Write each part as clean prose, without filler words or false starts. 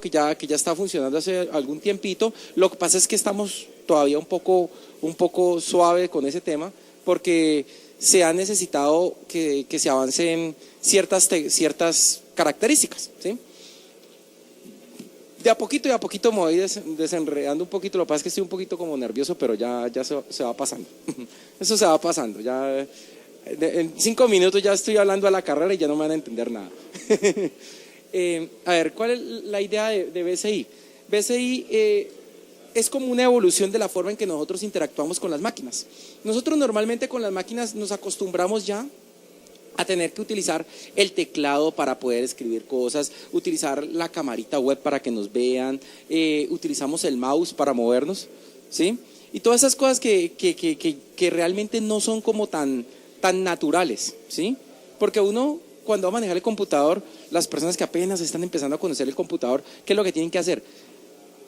que ya está funcionando hace algún tiempito. Lo que pasa es que estamos todavía un poco suave con ese tema, porque se ha necesitado que se avancen ciertas características, ¿sí? De a poquito me voy desenredando un poquito. Lo que pasa es que estoy un poquito como nervioso, pero ya se va pasando. Eso se va pasando. Ya en 5 minutos ya estoy hablando a la carrera y ya no me van a entender nada. A ver, ¿cuál es la idea de BCI? BCI es como una evolución de la forma en que nosotros interactuamos con las máquinas. Nosotros normalmente con las máquinas nos acostumbramos ya a tener que utilizar el teclado para poder escribir cosas, utilizar la camarita web para que nos vean, utilizamos el mouse para movernos, ¿sí? Y todas esas cosas que realmente no son como tan naturales, ¿sí? Porque uno, cuando va a manejar el computador, las personas que apenas están empezando a conocer el computador, ¿qué es lo que tienen que hacer?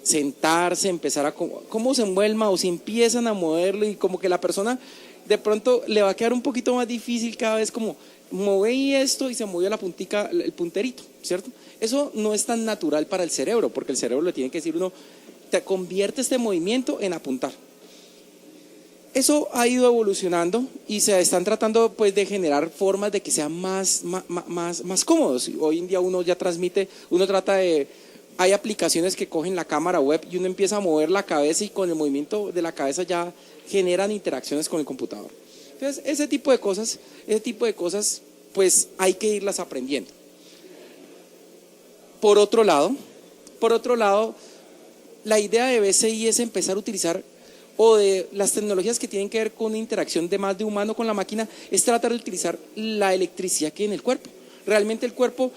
Sentarse, empezar a cómo se mueve el mouse, y empiezan a moverlo, y como que la persona de pronto le va a quedar un poquito más difícil cada vez, como moví esto y se movió la puntica, el punterito, ¿cierto? Eso no es tan natural para el cerebro, porque el cerebro le tiene que decir uno, te convierte este movimiento en apuntar. Eso ha ido evolucionando y se están tratando pues de generar formas de que sean más cómodos. Hoy en día uno ya transmite, hay aplicaciones que cogen la cámara web y uno empieza a mover la cabeza, y con el movimiento de la cabeza ya generan interacciones con el computador. Entonces, ese tipo de cosas, pues hay que irlas aprendiendo. Por otro lado, la idea de BCI es empezar a utilizar, o de las tecnologías que tienen que ver con una interacción de más de humano con la máquina, es tratar de utilizar la electricidad que hay en el cuerpo. Realmente el cuerpo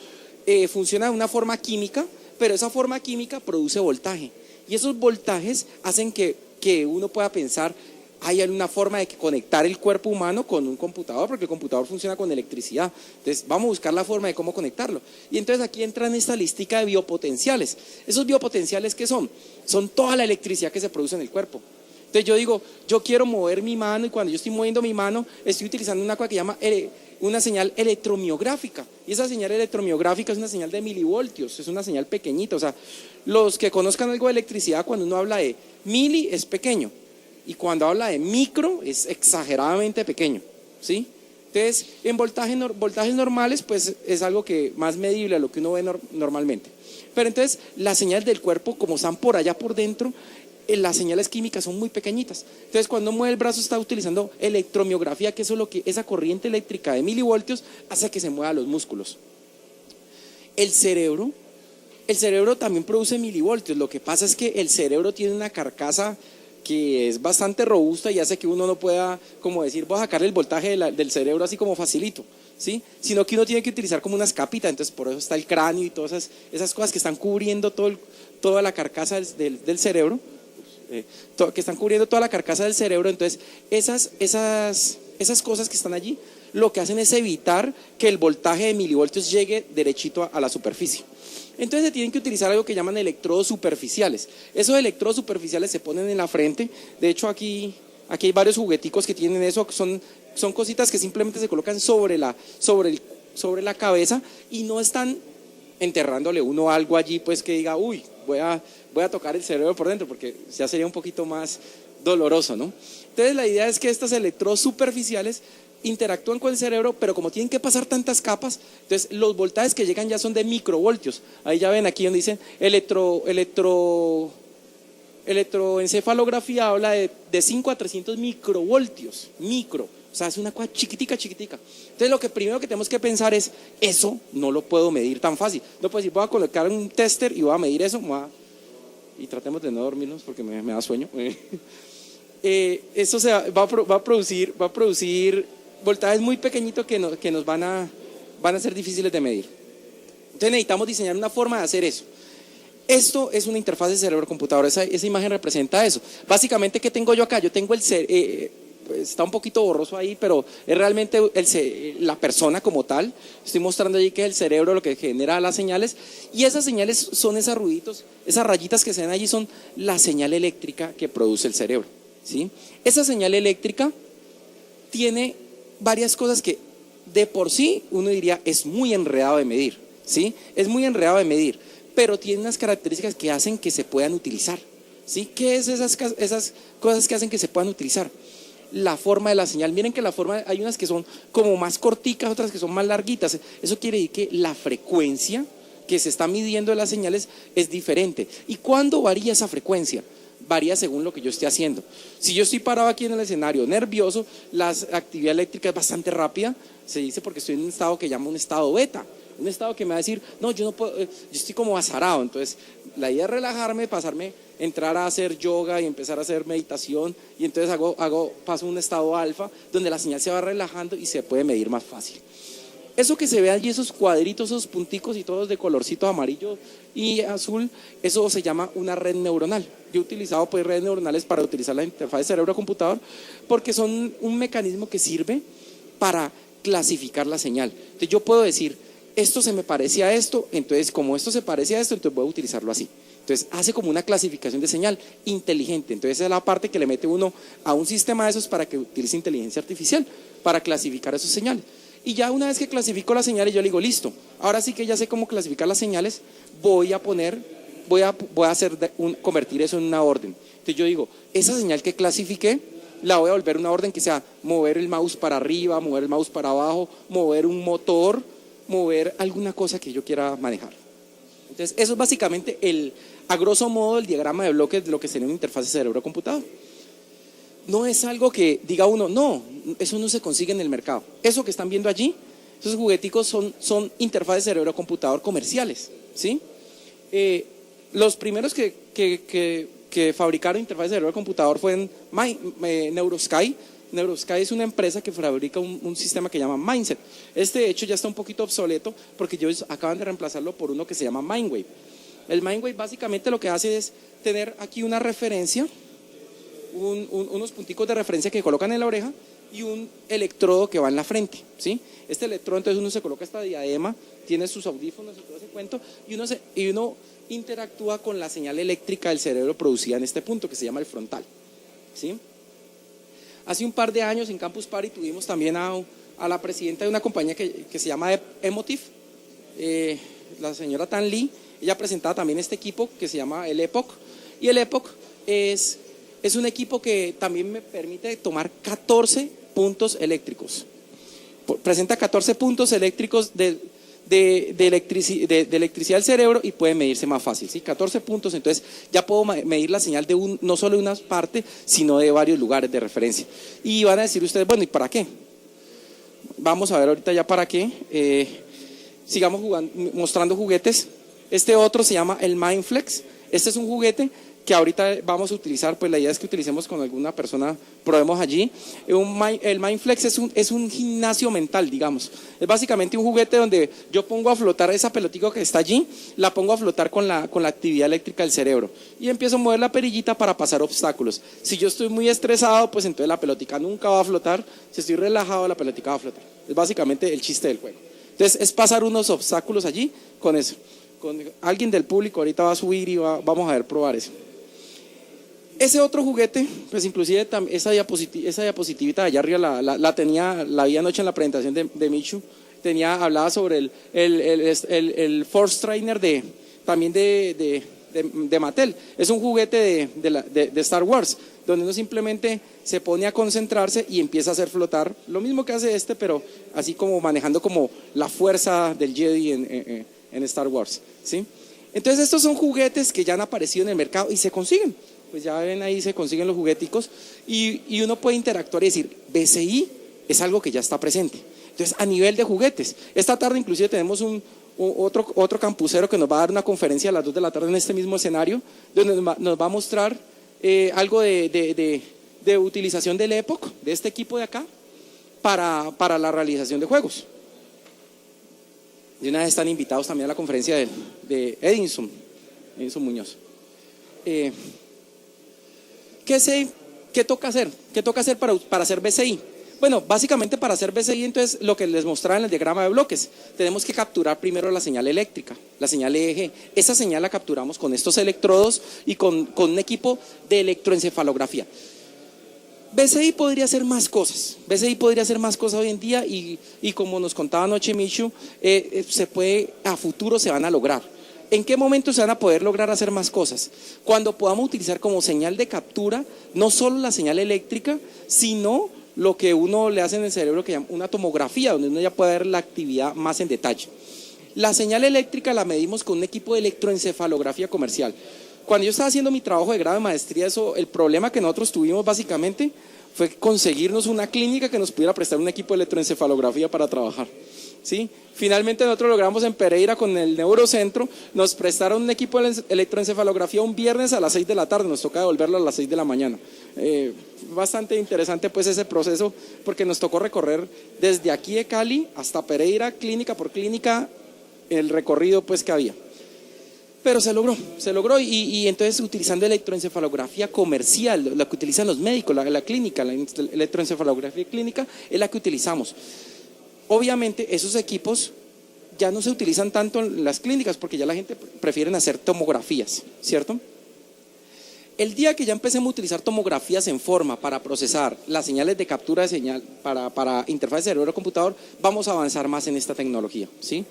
funciona de una forma química, pero esa forma química produce voltaje, y esos voltajes hacen que uno pueda pensar, hay alguna forma de conectar el cuerpo humano con un computador, porque el computador funciona con electricidad. Entonces vamos a buscar la forma de cómo conectarlo. Y entonces aquí entra en esta listica de biopotenciales. ¿Esos biopotenciales qué son? Son toda la electricidad que se produce en el cuerpo. Entonces yo digo, yo quiero mover mi mano, y cuando yo estoy moviendo mi mano, estoy utilizando una cosa que llama una señal electromiográfica. Y esa señal electromiográfica es una señal de milivoltios, es una señal pequeñita. O sea, los que conozcan algo de electricidad, cuando uno habla de mili es pequeño, y cuando habla de micro es exageradamente pequeño, ¿sí? Entonces, en voltajes normales, pues es algo que más medible a lo que uno ve normalmente. Pero entonces, las señales del cuerpo, como están por allá por dentro, las señales químicas son muy pequeñitas. Entonces, cuando mueve el brazo, está utilizando electromiografía, que eso es lo que esa corriente eléctrica de milivoltios hace que se muevan los músculos. El cerebro también produce milivoltios. Lo que pasa es que el cerebro tiene una carcasa que es bastante robusta y hace que uno no pueda, como decir, voy a sacar el voltaje del cerebro así como facilito, ¿sí? Sino que uno tiene que utilizar como unas capitas. Entonces, por eso está el cráneo y todas esas cosas que están cubriendo toda la carcasa del cerebro, que están cubriendo toda la carcasa del cerebro. Entonces, esas cosas que están allí, lo que hacen es evitar que el voltaje de milivoltios llegue derechito a la superficie. Entonces se tienen que utilizar algo que llaman electrodos superficiales. Esos electrodos superficiales se ponen en la frente. De hecho, aquí hay varios jugueticos que tienen eso. Son cositas que simplemente se colocan sobre la cabeza, y no están enterrándole uno algo allí, pues que diga, uy, voy a tocar el cerebro por dentro, porque ya sería un poquito más doloroso, ¿no? Entonces la idea es que estos electrodos superficiales interactúan con el cerebro, pero como tienen que pasar tantas capas, entonces los voltajes que llegan ya son de microvoltios. Ahí ya ven, aquí donde dicen electroencefalografía, habla de 5 a 300 microvoltios, o sea, es una cosa chiquitica. Entonces lo primero que tenemos que pensar es, eso no lo puedo medir tan fácil. No puedo decir, voy a colocar un tester y voy a medir eso, y tratemos de no dormirnos porque me da sueño. Eso va a producir voltajes muy pequeñitos que nos van a ser difíciles de medir. Entonces necesitamos diseñar una forma de hacer eso. Esto es una interfaz de cerebro-computador. Esa imagen representa eso. Básicamente, ¿qué tengo yo acá? Yo tengo está un poquito borroso ahí, pero es realmente la persona como tal. Estoy mostrando allí que es el cerebro lo que genera las señales, y esas señales son esos ruiditos, esas rayitas que se ven allí son la señal eléctrica que produce el cerebro, ¿sí? Esa señal eléctrica tiene varias cosas que de por sí uno diría es muy enredado de medir, ¿sí? Es muy enredado de medir, pero tiene unas características que hacen que se puedan utilizar, ¿sí? ¿Qué es esas cosas que hacen que se puedan utilizar? La forma de la señal. Miren que la forma, hay unas que son como más corticas, otras que son más larguitas. Eso quiere decir que la frecuencia que se está midiendo de las señales es diferente. ¿Y cuándo varía esa frecuencia? Varía según lo que yo esté haciendo. Si yo estoy parado aquí en el escenario nervioso, la actividad eléctrica es bastante rápida, se dice porque estoy en un estado que llama un estado beta, un estado que me va a decir, no, yo no puedo, yo estoy como azarado. Entonces la idea es relajarme, entrar a hacer yoga y empezar a hacer meditación, y entonces paso a un estado alfa donde la señal se va relajando y se puede medir más fácil. Eso que se ve allí, esos cuadritos, esos punticos y todos de colorcito amarillo y azul, eso se llama una red neuronal. Yo he utilizado pues redes neuronales para utilizar la interfaz cerebro-computador porque son un mecanismo que sirve para clasificar la señal. Entonces yo puedo decir, esto se me parece a esto, entonces como esto se parece a esto, entonces voy a utilizarlo así. Entonces hace como una clasificación de señal inteligente. Entonces esa es la parte que le mete uno a un sistema de esos para que utilice inteligencia artificial para clasificar esos señales. Y ya una vez que clasifico las señales, yo le digo, listo, ahora sí que ya sé cómo clasificar las señales, voy a convertir eso en una orden. Entonces yo digo, esa señal que clasifiqué, la voy a volver una orden que sea mover el mouse para arriba, mover el mouse para abajo, mover un motor, mover alguna cosa que yo quiera manejar. Entonces eso es básicamente a grosso modo el diagrama de bloques de lo que sería una interfaz de cerebro-computador. No es algo que diga uno, no, eso no se consigue en el mercado. Eso que están viendo allí, esos jugueticos son interfaces cerebro-computador comerciales, ¿sí? Los primeros que fabricaron interfaces cerebro-computador fueron Neurosky. Neurosky es una empresa que fabrica un sistema que llama Mindset. De hecho ya está un poquito obsoleto porque ellos acaban de reemplazarlo por uno que se llama Mindwave. El Mindwave básicamente lo que hace es tener aquí una referencia, unos punticos de referencia que colocan en la oreja y un electrodo que va en la frente, ¿sí? Este electrodo, entonces uno se coloca esta diadema, tiene sus audífonos y todo ese cuento, y uno interactúa con la señal eléctrica del cerebro producida en este punto que se llama el frontal, ¿sí? Hace un par de años en Campus Party tuvimos también a la presidenta de una compañía que se llama Emotiv, la señora Tan Lee. Ella presentaba también este equipo que se llama el EPOC, y el EPOC es un equipo que también me permite tomar 14 puntos eléctricos. Presenta 14 puntos eléctricos de electricidad del cerebro y puede medirse más fácil, ¿sí? 14 puntos, entonces ya puedo medir la señal no solo de una parte, sino de varios lugares de referencia. Y van a decir ustedes, bueno, ¿y para qué? Vamos a ver ahorita ya para qué. Sigamos mostrando juguetes. Este otro se llama el Mindflex. Este es un juguete que ahorita vamos a utilizar, pues la idea es que utilicemos con alguna persona, probemos allí. El Mindflex es un gimnasio mental, digamos. Es básicamente un juguete donde yo pongo a flotar esa pelotita que está allí, la pongo a flotar con la actividad eléctrica del cerebro y empiezo a mover la perillita para pasar obstáculos. Si yo estoy muy estresado, pues entonces la pelotica nunca va a flotar. Si estoy relajado, la pelotica va a flotar. Es básicamente el chiste del juego. Entonces es pasar unos obstáculos allí con eso. Con alguien del público ahorita va a subir y vamos a ver probar eso. Ese otro juguete, pues inclusive esa diapositivita de allá arriba la vi anoche en la presentación de Michu. Hablaba sobre el Force Trainer también de Mattel. Es un juguete de Star Wars, donde uno simplemente se pone a concentrarse y empieza a hacer flotar lo mismo que hace pero así como manejando como la fuerza del Jedi en Star Wars, ¿sí? Entonces estos son juguetes que ya han aparecido en el mercado y se consiguen. Pues ya ven ahí, se consiguen los jugueticos y uno puede interactuar y decir, BCI es algo que ya está presente. Entonces, a nivel de juguetes, esta tarde inclusive tenemos otro campusero que nos va a dar una conferencia a las 2 de la tarde en este mismo escenario, donde nos va a mostrar algo de utilización del EPOC, de este equipo de acá, para la realización de juegos. Y una vez están invitados también a la conferencia de Edinson Muñoz. ¿Qué toca hacer? ¿Qué toca hacer para hacer BCI? Bueno, básicamente para hacer BCI, entonces lo que les mostraba en el diagrama de bloques, tenemos que capturar primero la señal eléctrica, la señal EEG. Esa señal la capturamos con estos electrodos y con un equipo de electroencefalografía. BCI podría hacer más cosas. BCI podría hacer más cosas hoy en día y como nos contaba anoche Michu, a futuro se van a lograr. ¿En qué momento se van a poder lograr hacer más cosas? Cuando podamos utilizar como señal de captura no solo la señal eléctrica, sino lo que uno le hace en el cerebro que llama una tomografía, donde uno ya puede ver la actividad más en detalle. La señal eléctrica la medimos con un equipo de electroencefalografía comercial. Cuando yo estaba haciendo mi trabajo de grado de maestría, el problema que nosotros tuvimos básicamente fue conseguirnos una clínica que nos pudiera prestar un equipo de electroencefalografía para trabajar, ¿sí? Finalmente nosotros logramos en Pereira con el Neurocentro, nos prestaron un equipo de electroencefalografía un viernes a las 6 de la tarde, nos toca devolverlo a las 6 de la mañana. Bastante interesante pues ese proceso, porque nos tocó recorrer desde aquí de Cali hasta Pereira, clínica por clínica, el recorrido pues que había. Pero se logró y entonces utilizando electroencefalografía comercial, la que utilizan los médicos, la clínica, la electroencefalografía clínica es la que utilizamos. Obviamente esos equipos ya no se utilizan tanto en las clínicas porque ya la gente prefiere hacer tomografías, ¿cierto? El día que ya empecemos a utilizar tomografías en forma para procesar las señales de captura de señal para interfaz cerebro-computador, vamos a avanzar más en esta tecnología, ¿sí?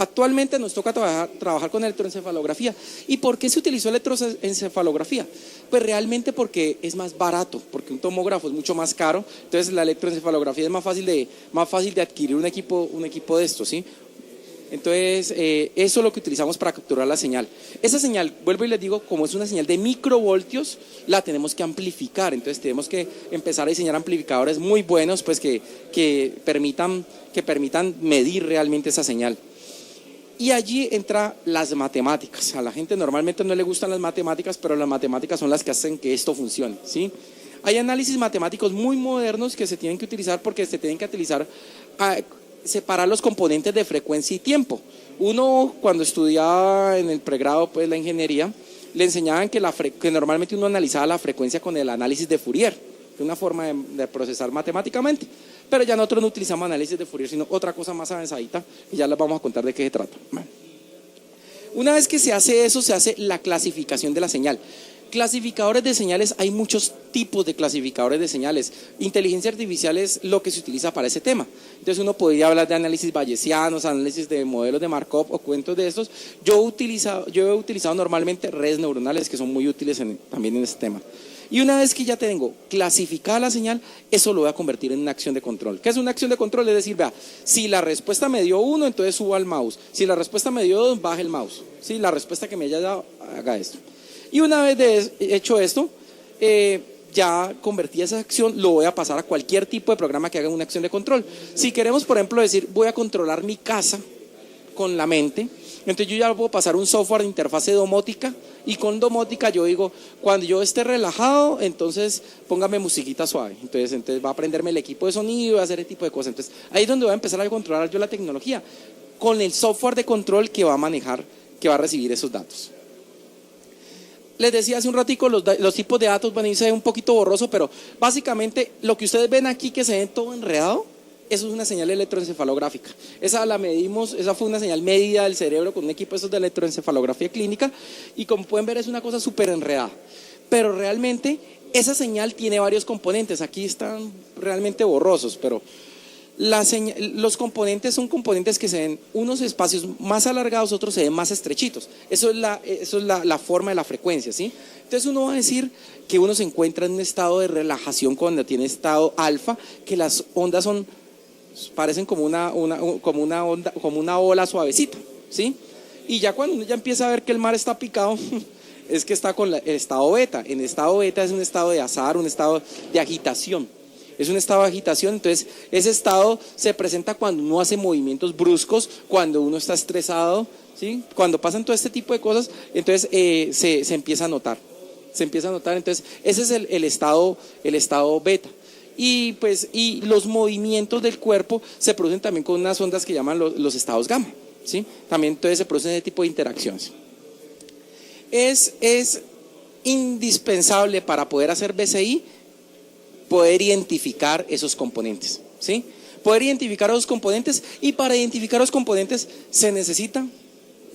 Actualmente nos toca trabajar con electroencefalografía. ¿Y por qué se utilizó electroencefalografía? Pues realmente porque es más barato, porque un tomógrafo es mucho más caro, entonces la electroencefalografía es más fácil de adquirir un equipo de estos, ¿sí? Entonces, eso es lo que utilizamos para capturar la señal. Esa señal, vuelvo y les digo, como es una señal de microvoltios, la tenemos que amplificar. Entonces, tenemos que empezar a diseñar amplificadores muy buenos, pues que permitan medir realmente esa señal. Y allí entran las matemáticas. A la gente normalmente no le gustan las matemáticas, pero las matemáticas son las que hacen que esto funcione, ¿sí? Hay análisis matemáticos muy modernos que se tienen que utilizar porque se tienen que utilizar separar los componentes de frecuencia y tiempo. Uno, cuando estudiaba en el pregrado, pues la ingeniería, le enseñaban que normalmente uno analizaba la frecuencia con el análisis de Fourier, que es una forma de procesar matemáticamente. Pero ya nosotros no utilizamos análisis de Fourier, sino otra cosa más avanzadita, y ya les vamos a contar de qué se trata. Una vez que se hace eso, se hace la clasificación de la señal. Clasificadores de señales, hay muchos tipos de clasificadores de señales. Inteligencia artificial es lo que se utiliza para ese tema. Entonces uno podría hablar de análisis bayesianos, análisis de modelos de Markov o cuentos de estos. Yo he utilizado normalmente redes neuronales que son muy útiles también en este tema. Y una vez que ya tengo clasificada la señal, eso lo voy a convertir en una acción de control. ¿Qué es una acción de control? Es decir, vea, si la respuesta me dio 1, entonces suba al mouse. Si la respuesta me dio 2, baje el mouse. Si la respuesta que me haya dado, haga esto. Y una vez hecho esto, ya convertí esa acción, lo voy a pasar a cualquier tipo de programa que haga una acción de control. Si queremos, por ejemplo, decir, voy a controlar mi casa con la mente, entonces yo ya puedo pasar un software de interfase domótica, y con domótica yo digo, cuando yo esté relajado, entonces póngame musiquita suave, entonces va a prenderme el equipo de sonido y va a hacer ese tipo de cosas. Entonces ahí es donde voy a empezar a controlar yo la tecnología, con el software de control que va a manejar, que va a recibir esos datos. Les decía hace un ratico, los tipos de datos van a irse un poquito borroso, pero básicamente lo que ustedes ven aquí que se ve todo enredado, eso es una señal electroencefalográfica. Esa la medimos, esa fue una señal medida del cerebro con un equipo de electroencefalografía clínica, y como pueden ver es una cosa súper enredada. Pero realmente esa señal tiene varios componentes, aquí están realmente borrosos, pero los componentes son componentes que se ven unos espacios más alargados, otros se ven más estrechitos. Eso es la forma de la frecuencia, ¿sí? Entonces uno va a decir que uno se encuentra en un estado de relajación cuando tiene estado alfa, que las ondas parecen como una ola suavecita, ¿sí? Y ya cuando uno ya empieza a ver que el mar está picado, es que está con el estado beta. En el estado beta es un estado de azar, un estado de agitación. Es un estado de agitación, entonces ese estado se presenta cuando uno hace movimientos bruscos, cuando uno está estresado, ¿sí? Cuando pasan todo este tipo de cosas, entonces se empieza a notar. Entonces ese es el estado beta. Y los movimientos del cuerpo se producen también con unas ondas que llaman los estados gamma, ¿sí? También entonces se producen ese tipo de interacciones. Es indispensable para poder hacer BCI poder identificar esos componentes, ¿sí? Poder identificar esos componentes, y para identificar los componentes se necesitan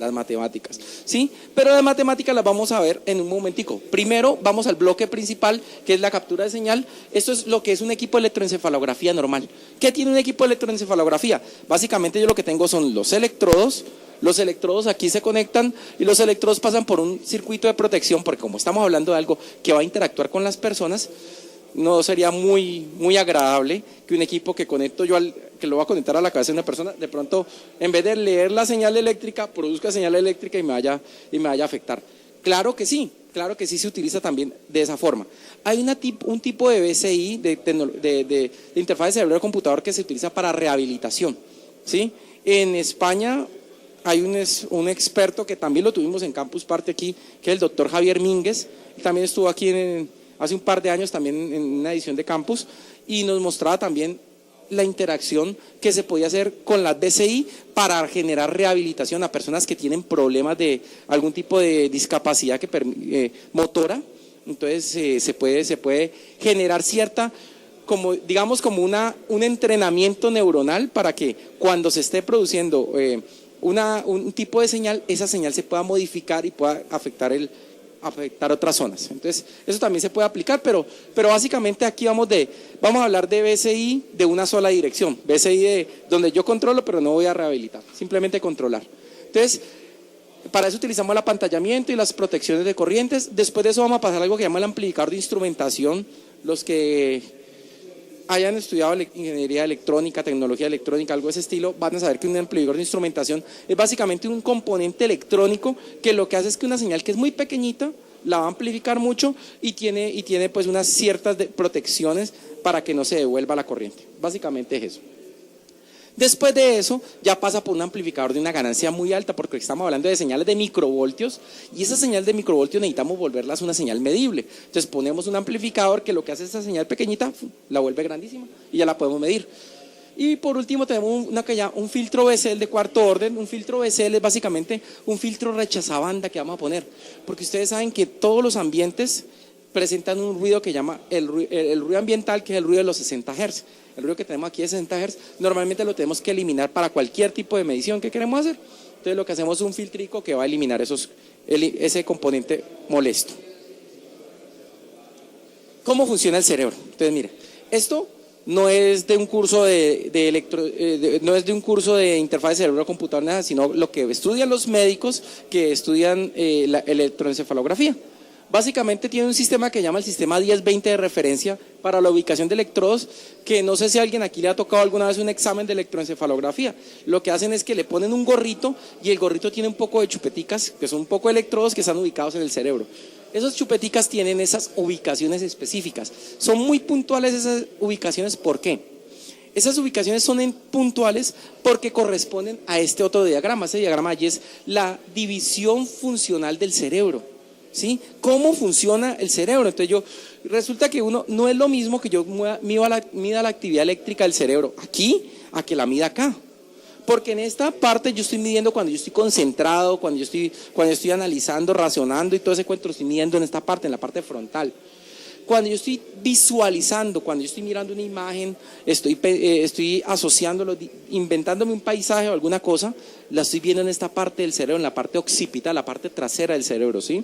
las matemáticas, ¿sí? Pero las matemáticas las vamos a ver en un momentico. Primero vamos al bloque principal, que es la captura de señal. Esto es lo que es un equipo de electroencefalografía normal. ¿Qué tiene un equipo de electroencefalografía? Básicamente yo lo que tengo son los electrodos, Los electrodos aquí se conectan y los electrodos pasan por un circuito de protección, porque como estamos hablando de algo que va a interactuar con las personas, no sería muy agradable que un equipo que conecto yo que lo va a conectar a la cabeza de una persona, de pronto, en vez de leer la señal eléctrica, produzca señal eléctrica y me vaya a afectar. Claro que sí se utiliza también de esa forma. Hay un tipo de BCI, de interfaz de cerebro-computador, que se utiliza para rehabilitación, ¿sí? En España hay un experto que también lo tuvimos en Campus Party aquí, que es el doctor Javier Mínguez, también estuvo aquí hace un par de años también en una edición de Campus, y nos mostraba también la interacción que se podía hacer con las BCI para generar rehabilitación a personas que tienen problemas de algún tipo de discapacidad motora. Entonces se puede generar cierta, como un entrenamiento neuronal para que cuando se esté produciendo un tipo de señal, esa señal se pueda modificar y pueda afectar otras zonas. Entonces, eso también se puede aplicar, pero básicamente aquí vamos a hablar de BCI de una sola dirección, BCI donde yo controlo, pero no voy a rehabilitar, simplemente controlar. Entonces, para eso utilizamos el apantallamiento y las protecciones de corrientes. Después de eso vamos a pasar a algo que llama el amplificador de instrumentación. Los que hayan estudiado ingeniería electrónica, tecnología electrónica, algo de ese estilo, van a saber que un amplificador de instrumentación es básicamente un componente electrónico que lo que hace es que una señal que es muy pequeñita la va a amplificar mucho y tiene pues unas ciertas protecciones para que no se devuelva la corriente. Básicamente es eso. Después de eso, ya pasa por un amplificador de una ganancia muy alta, porque estamos hablando de señales de microvoltios, y esa señal de microvoltios necesitamos volverlas una señal medible. Entonces ponemos un amplificador que lo que hace es esa señal pequeñita, la vuelve grandísima, y ya la podemos medir. Y por último tenemos un filtro BCL de cuarto orden. Un filtro BCL es básicamente un filtro rechazabanda que vamos a poner, porque ustedes saben que todos los ambientes presentan un ruido que llama el ruido ambiental, que es el ruido de los 60 Hz. El ruido que tenemos aquí de 60 Hz, normalmente lo tenemos que eliminar para cualquier tipo de medición que queremos hacer. Entonces lo que hacemos es un filtrico que va a eliminar ese componente molesto. ¿Cómo funciona el cerebro? Entonces mire, esto no es de un curso no es de un curso de interfaz de cerebro-computador, sino lo que estudian los médicos que estudian la electroencefalografía. Básicamente tiene un sistema que llama el sistema 1020 de referencia para la ubicación de electrodos, que no sé si a alguien aquí le ha tocado alguna vez un examen de electroencefalografía. Lo que hacen es que le ponen un gorrito y el gorrito tiene un poco de chupeticas, que son un poco de electrodos que están ubicados en el cerebro. Esas chupeticas tienen esas ubicaciones específicas. Son muy puntuales esas ubicaciones, ¿por qué? Esas ubicaciones son puntuales porque corresponden a este otro diagrama. Este diagrama allí es la división funcional del cerebro. ¿Sí? ¿Cómo funciona el cerebro? Entonces resulta que uno no es lo mismo que yo mida la actividad eléctrica del cerebro aquí a que la mida acá. Porque en esta parte yo estoy midiendo cuando yo estoy concentrado, cuando yo estoy analizando, razonando y todo ese cuento lo estoy midiendo en esta parte, en la parte frontal. Cuando yo estoy visualizando, cuando yo estoy mirando una imagen, estoy asociándolo, inventándome un paisaje o alguna cosa, la estoy viendo en esta parte del cerebro, en la parte occipital, la parte trasera del cerebro, ¿sí?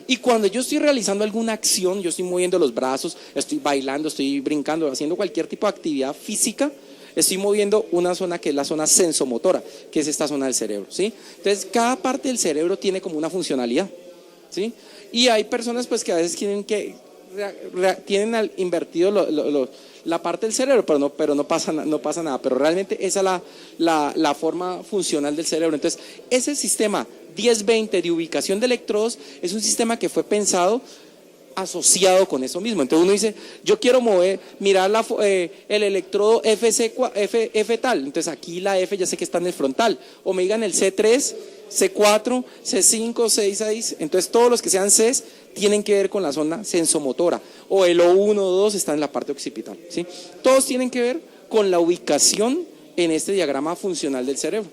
Y cuando yo estoy realizando alguna acción, yo estoy moviendo los brazos, estoy bailando, estoy brincando, haciendo cualquier tipo de actividad física, estoy moviendo una zona que es la zona sensomotora, que es esta zona del cerebro, ¿sí? Entonces, cada parte del cerebro tiene como una funcionalidad, ¿sí? Y hay personas pues que a veces tienen invertido la parte del cerebro, pero no pasa nada, pero realmente esa es la forma funcional del cerebro. Entonces, ese sistema 1020 de ubicación de electrodos es un sistema que fue pensado asociado con eso mismo. Entonces uno dice, yo quiero mirar el electrodo F tal, entonces aquí la F ya sé que está en el frontal, o me digan el C3, C4, C5, C6, entonces todos los que sean Cs tienen que ver con la zona sensomotora, o el O1, O2 está en la parte occipital, ¿sí? Todos tienen que ver con la ubicación en este diagrama funcional del cerebro.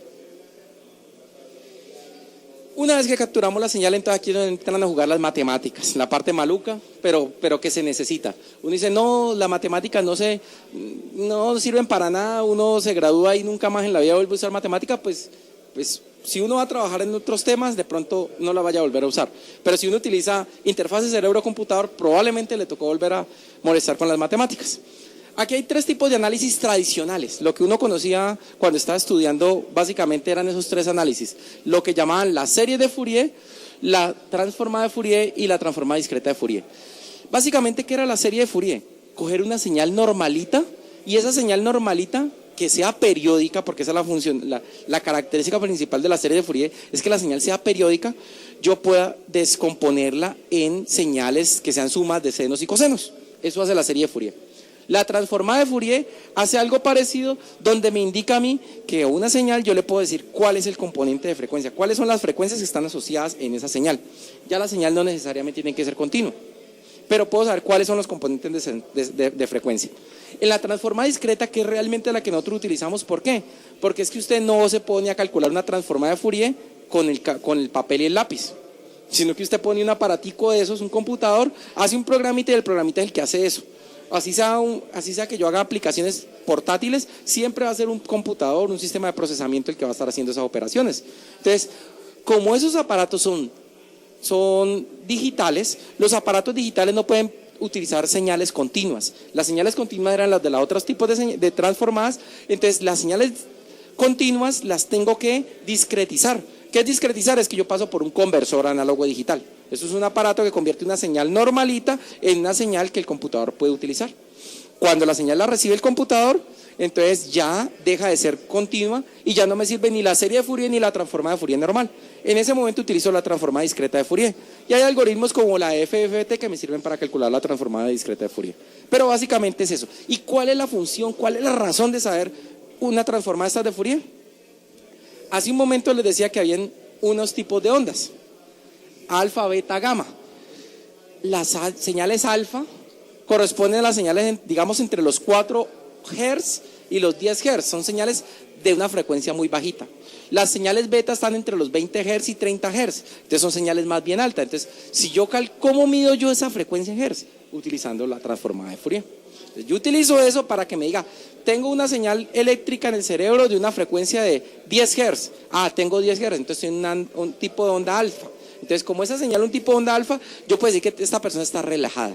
Una vez que capturamos la señal, entonces aquí entran a jugar las matemáticas, la parte maluca, pero que se necesita. Uno dice, no, las matemáticas no sirven para nada, uno se gradúa y nunca más en la vida vuelve a usar matemática, pues si uno va a trabajar en otros temas, de pronto no la vaya a volver a usar. Pero si uno utiliza interfaces cerebro-computador, probablemente le tocó volver a molestar con las matemáticas. Aquí hay tres tipos de análisis tradicionales. Lo que uno conocía cuando estaba estudiando, básicamente eran esos tres análisis. Lo que llamaban la serie de Fourier, la transformada de Fourier y la transformada discreta de Fourier. Básicamente, ¿qué era la serie de Fourier? Coger una señal normalita, y esa señal normalita que sea periódica, porque esa es la función, la característica principal de la serie de Fourier es que la señal sea periódica, yo pueda descomponerla en señales que sean sumas de senos y cosenos. Eso hace la serie de Fourier. La transformada de Fourier hace algo parecido, donde me indica a mí que a una señal yo le puedo decir cuál es el componente de frecuencia, cuáles son las frecuencias que están asociadas en esa señal. Ya la señal no necesariamente tiene que ser continua, pero puedo saber cuáles son los componentes de frecuencia. En la transformada discreta, que es realmente la que nosotros utilizamos, ¿por qué? Porque es que usted no se pone a calcular una transformada de Fourier con el papel y el lápiz, sino que usted pone un aparatico de esos, un computador, hace un programita y el programita es el que hace eso. Así sea que yo haga aplicaciones portátiles, siempre va a ser un computador, un sistema de procesamiento el que va a estar haciendo esas operaciones. Entonces, como esos aparatos son digitales, los aparatos digitales no pueden utilizar señales continuas. Las señales continuas eran las de los otros tipos de transformadas, entonces las señales continuas las tengo que discretizar. ¿Qué es discretizar? Es que yo paso por un conversor análogo digital. Eso es un aparato que convierte una señal normalita en una señal que el computador puede utilizar. Cuando la señal la recibe el computador, entonces ya deja de ser continua y ya no me sirve ni la serie de Fourier ni la transformada de Fourier normal. En ese momento utilizo la transformada discreta de Fourier. Y hay algoritmos como la FFT que me sirven para calcular la transformada discreta de Fourier. Pero básicamente es eso. ¿Y cuál es la función, cuál es la razón de saber una transformada esta de Fourier? Hace un momento les decía que habían unos tipos de ondas, alfa, beta, gamma. Las señales alfa corresponden a las señales, digamos, entre los 4 Hz y los 10 Hz. Son señales de una frecuencia muy bajita. Las señales beta están entre los 20 Hz y 30 Hz. Entonces son señales más bien altas. Entonces, ¿cómo mido yo esa frecuencia en Hz? Utilizando la transformada de Fourier. Entonces, yo utilizo eso para que me diga, tengo una señal eléctrica en el cerebro de una frecuencia de 10 Hz. Tengo 10 Hz, entonces tengo un tipo de onda alfa. Entonces, como esa señal es un tipo de onda alfa, yo puedo decir que esta persona está relajada.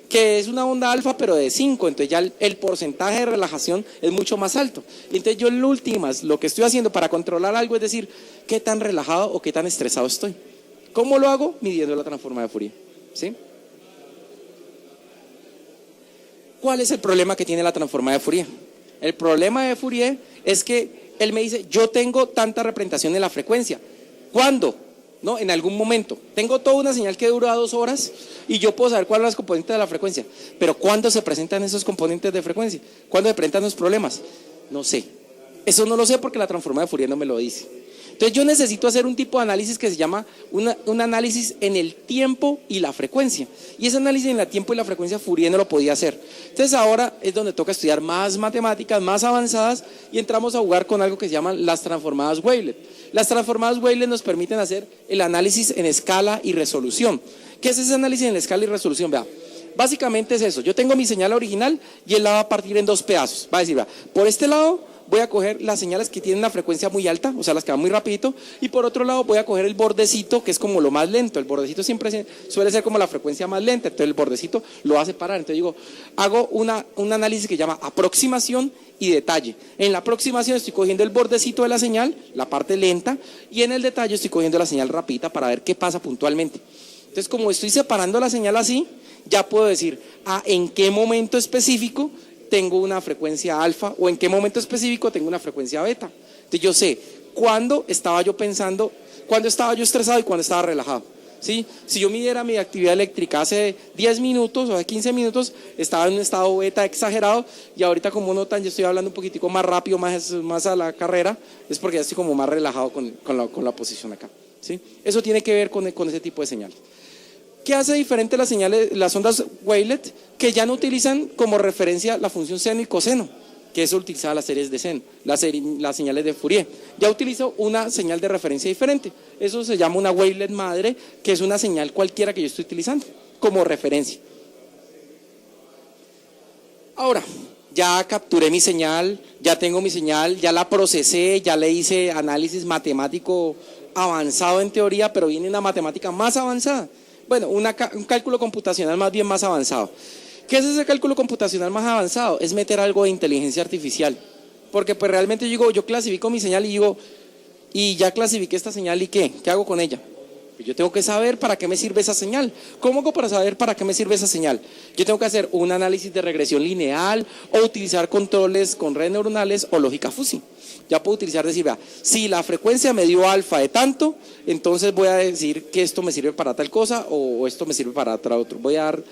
Que es una onda alfa, pero de 5, entonces ya el porcentaje de relajación es mucho más alto. Y entonces yo en últimas, lo que estoy haciendo para controlar algo es decir, qué tan relajado o qué tan estresado estoy. ¿Cómo lo hago? Midiendo la transformada de Fourier. ¿Sí? ¿Cuál es el problema que tiene la transformada de Fourier? El problema de Fourier es que él me dice, yo tengo tanta representación en la frecuencia. ¿Cuándo? ¿No? En algún momento. Tengo toda una señal que dura 2 horas y yo puedo saber cuáles son los componentes de la frecuencia. Pero ¿cuándo se presentan esos componentes de frecuencia? ¿Cuándo se presentan los problemas? No sé. Eso no lo sé porque la transformada de Fourier no me lo dice. Entonces yo necesito hacer un tipo de análisis que se llama un análisis en el tiempo y la frecuencia. Y ese análisis en el tiempo y la frecuencia Fourier no lo podía hacer. Entonces ahora es donde toca estudiar más matemáticas, más avanzadas, y entramos a jugar con algo que se llaman las transformadas wavelet. Las transformadas wavelet nos permiten hacer el análisis en escala y resolución. ¿Qué es ese análisis en escala y resolución? Vea, básicamente es eso. Yo tengo mi señal original y él la va a partir en 2 pedazos. Va a decir, vea, por este lado voy a coger las señales que tienen una frecuencia muy alta, o sea, las que van muy rapidito, y por otro lado voy a coger el bordecito, que es como lo más lento. El bordecito siempre suele ser como la frecuencia más lenta, entonces el bordecito lo va a separar. Entonces digo, hago un análisis que se llama aproximación y detalle. En la aproximación estoy cogiendo el bordecito de la señal, la parte lenta, y en el detalle estoy cogiendo la señal rapidita para ver qué pasa puntualmente. Entonces, como estoy separando la señal así, ya puedo decir, en qué momento específico tengo una frecuencia alfa o en qué momento específico tengo una frecuencia beta. Entonces yo sé cuándo estaba yo pensando, cuándo estaba yo estresado y cuándo estaba relajado. ¿Sí? Si yo midiera mi actividad eléctrica hace 10 minutos o hace 15 minutos, estaba en un estado beta exagerado, y ahorita como notan yo estoy hablando un poquitico más rápido, más a la carrera, es porque ya estoy como más relajado con la posición acá. ¿Sí? Eso tiene que ver con ese tipo de señales. ¿Qué hace diferente las ondas wavelet? Que ya no utilizan como referencia la función seno y coseno, que eso utilizaba las series de seno, las señales de Fourier. Ya utilizo una señal de referencia diferente. Eso se llama una wavelet madre, que es una señal cualquiera que yo estoy utilizando como referencia. Ahora, ya capturé mi señal, ya tengo mi señal, ya la procesé, ya le hice análisis matemático avanzado en teoría, pero viene una matemática más avanzada. Bueno, un cálculo computacional más bien más avanzado. ¿Qué es ese cálculo computacional más avanzado? Es meter algo de inteligencia artificial. Porque pues realmente yo clasifico mi señal y digo, y ya clasifiqué esta señal, ¿y qué? ¿Qué hago con ella? Pues yo tengo que saber para qué me sirve esa señal. ¿Cómo hago para saber para qué me sirve esa señal? Yo tengo que hacer un análisis de regresión lineal o utilizar controles con redes neuronales o lógica fuzzy. Ya puedo utilizar, decir, vea, si la frecuencia me dio alfa de tanto, entonces voy a decir que esto me sirve para tal cosa o esto me sirve para otra otro. Voy a dar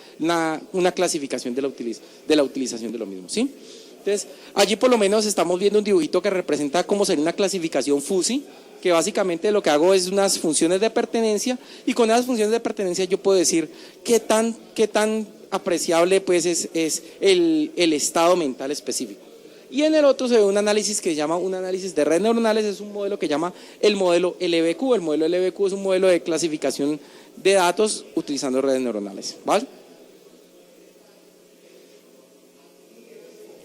una clasificación de la utilización de lo mismo, ¿sí? Entonces, allí por lo menos estamos viendo un dibujito que representa cómo sería una clasificación fuzzy, que básicamente lo que hago es unas funciones de pertenencia, y con esas funciones de pertenencia yo puedo decir qué tan apreciable pues es el estado mental específico. Y en el otro se ve un análisis que se llama un análisis de redes neuronales, es un modelo que llama el modelo LBQ. El modelo LBQ es un modelo de clasificación de datos utilizando redes neuronales, ¿vale?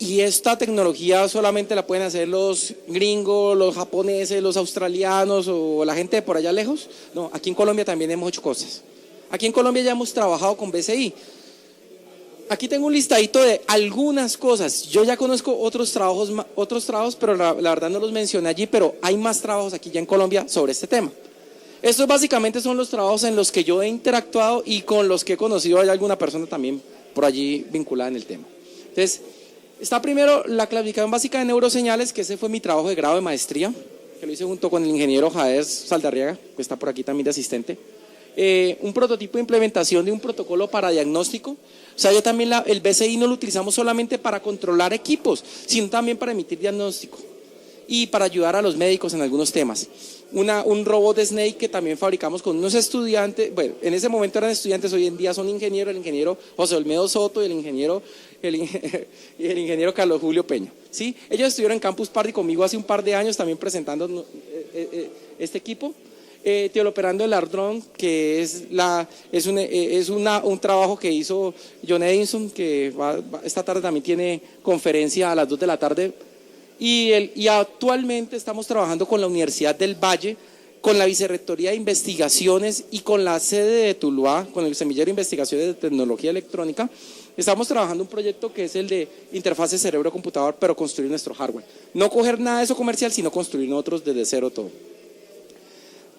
Y esta tecnología solamente la pueden hacer los gringos, los japoneses, los australianos o la gente de por allá lejos. No, aquí en Colombia también hemos hecho cosas. Aquí en Colombia ya hemos trabajado con BCI. Aquí tengo un listadito de algunas cosas. Yo ya conozco otros trabajos, pero la verdad no los mencioné allí, pero hay más trabajos aquí ya en Colombia sobre este tema. Estos básicamente son los trabajos en los que yo he interactuado y con los que he conocido a alguna persona también por allí vinculada en el tema. Entonces, está primero la clasificación básica de neuroseñales, que ese fue mi trabajo de grado de maestría, que lo hice junto con el ingeniero Jader Saldarriaga, que está por aquí también de asistente. Un prototipo de implementación de un protocolo para diagnóstico. O sea, yo también el BCI no lo utilizamos solamente para controlar equipos, sino también para emitir diagnóstico y para ayudar a los médicos en algunos temas. Un robot de Snake que también fabricamos con unos estudiantes, bueno, en ese momento eran estudiantes, hoy en día son ingenieros, el ingeniero José Olmedo Soto y el ingeniero Carlos Julio Peña, ¿sí? Ellos estuvieron en Campus Party conmigo hace un par de años también presentando este equipo. Teleoperando el Ardrón, que es un trabajo que hizo John Edison, que esta tarde también tiene conferencia a las 2 de la tarde. Y actualmente estamos trabajando con la Universidad del Valle, con la Vicerrectoría de Investigaciones y con la sede de Tuluá, con el Semillero de Investigaciones de Tecnología Electrónica. Estamos trabajando un proyecto que es el de interfase cerebro-computador, pero construir nuestro hardware. No coger nada de eso comercial, sino construir nosotros desde cero todo.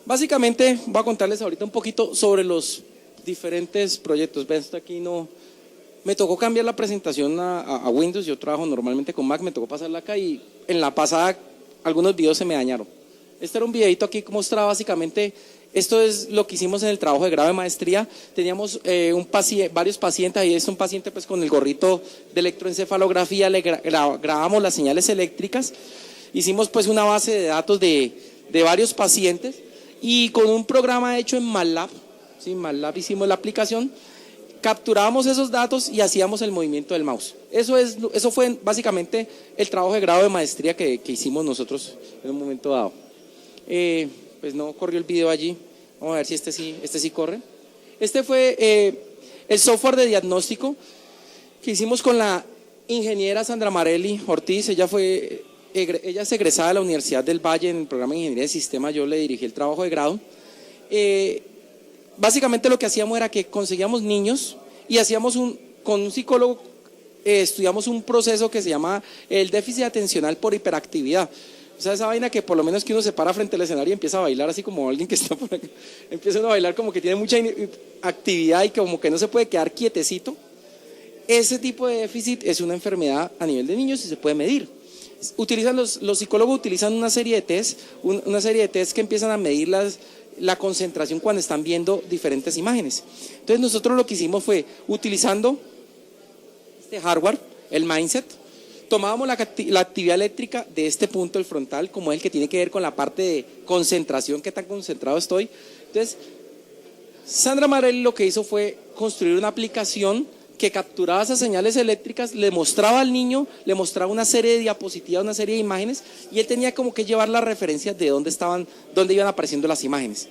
Básicamente voy a contarles ahorita un poquito sobre los diferentes proyectos. Ven, esto aquí no... Me tocó cambiar la presentación a Windows, yo trabajo normalmente con Mac, me tocó pasarla acá y en la pasada algunos videos se me dañaron. Este era un videito aquí que mostraba básicamente, esto es lo que hicimos en el trabajo de grado de maestría. Teníamos varios pacientes, ahí es un paciente pues con el gorrito de electroencefalografía, le grabamos las señales eléctricas, hicimos pues una base de datos de varios pacientes y con un programa hecho en MATLAB, ¿sí? MATLAB hicimos la aplicación, capturábamos esos datos y hacíamos el movimiento del mouse. Eso fue básicamente el trabajo de grado de maestría que hicimos nosotros en un momento dado. Pues no corrió el video allí, vamos a ver si este sí corre. Este fue el software de diagnóstico que hicimos con la ingeniera Sandra Marelli Ortiz. Ella es egresada de la Universidad del Valle en el programa de Ingeniería de Sistemas, yo le dirigí el trabajo de grado. Básicamente lo que hacíamos era que conseguíamos niños y hacíamos con un psicólogo, estudiamos un proceso que se llama el déficit atencional por hiperactividad. O sea, esa vaina que por lo menos que uno se para frente al escenario y empieza a bailar así como alguien que está por acá, empieza a bailar como que tiene mucha actividad y como que no se puede quedar quietecito. Ese tipo de déficit es una enfermedad a nivel de niños y se puede medir. Los psicólogos utilizan una serie de tests que empiezan a medir la concentración cuando están viendo diferentes imágenes. Entonces nosotros lo que hicimos fue, utilizando este hardware, el mindset, tomábamos la actividad eléctrica de este punto, el frontal, como es el que tiene que ver con la parte de concentración, qué tan concentrado estoy. Entonces, Sandra Marelli lo que hizo fue construir una aplicación que capturaba esas señales eléctricas, le mostraba al niño, le mostraba una serie de diapositivas, una serie de imágenes, y él tenía como que llevar las referencias de dónde iban apareciendo las imágenes.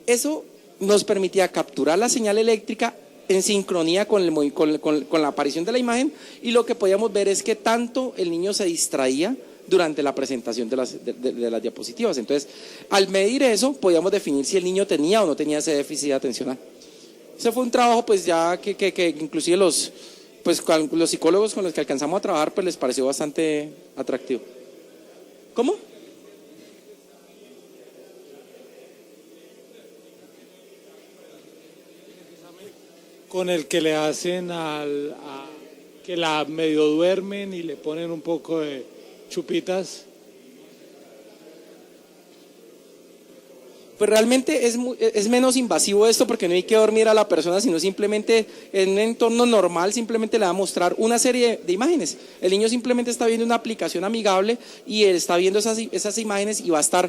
Eso nos permitía capturar la señal eléctrica en sincronía con la aparición de la imagen, y lo que podíamos ver es que tanto el niño se distraía durante la presentación de las diapositivas. Entonces, al medir eso, podíamos definir si el niño tenía o no tenía ese déficit atencional. Ese fue un trabajo pues ya que inclusive pues con los psicólogos con los que alcanzamos a trabajar, pues les pareció bastante atractivo. ¿Cómo? Con el que le hacen que la medio duermen y le ponen un poco de chupitas. Pues realmente es menos invasivo esto porque no hay que dormir a la persona, sino simplemente en un entorno normal simplemente le va a mostrar una serie de imágenes. El niño simplemente está viendo una aplicación amigable y él está viendo esas imágenes y va a estar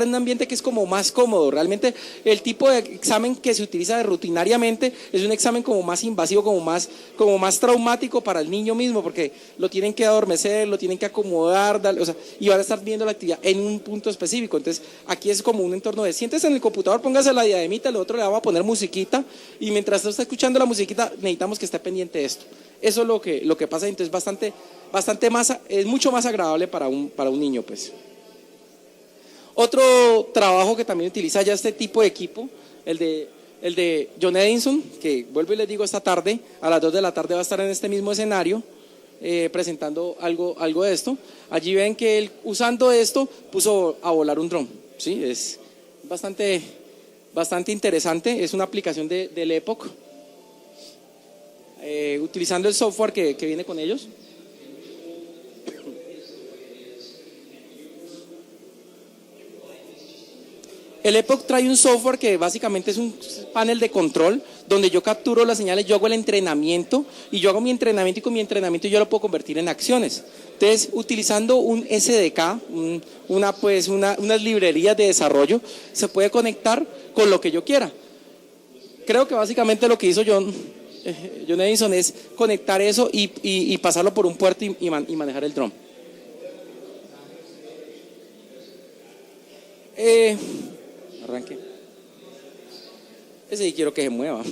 en un ambiente que es como más cómodo. Realmente el tipo de examen que se utiliza rutinariamente es un examen como más invasivo, como más traumático para el niño mismo, porque lo tienen que adormecer, lo tienen que acomodar, y van a estar viendo la actividad en un punto específico. Entonces aquí es como un entorno de siéntese en el computador, póngase la diademita, el otro le vamos a poner musiquita y mientras usted está escuchando la musiquita necesitamos que esté pendiente de esto. Eso es lo que pasa, entonces es mucho más agradable para un niño, pues. Otro trabajo que también utiliza ya este tipo de equipo, el de John Edison, que vuelvo y les digo, esta tarde a las 2 de la tarde va a estar en este mismo escenario presentando algo de esto. Allí ven que él usando esto puso a volar un dron. Sí, es bastante interesante, es una aplicación del Epoch, utilizando el software que viene con ellos. El Epoch trae un software que básicamente es un panel de control donde yo capturo las señales, yo hago el entrenamiento y yo hago mi entrenamiento y con mi entrenamiento yo lo puedo convertir en acciones. Entonces, utilizando un SDK, unas librerías de desarrollo, se puede conectar con lo que yo quiera. Creo que básicamente lo que hizo John Edison es conectar eso y pasarlo por un puerto y manejar el dron. Arranque. Ese sí quiero que se mueva.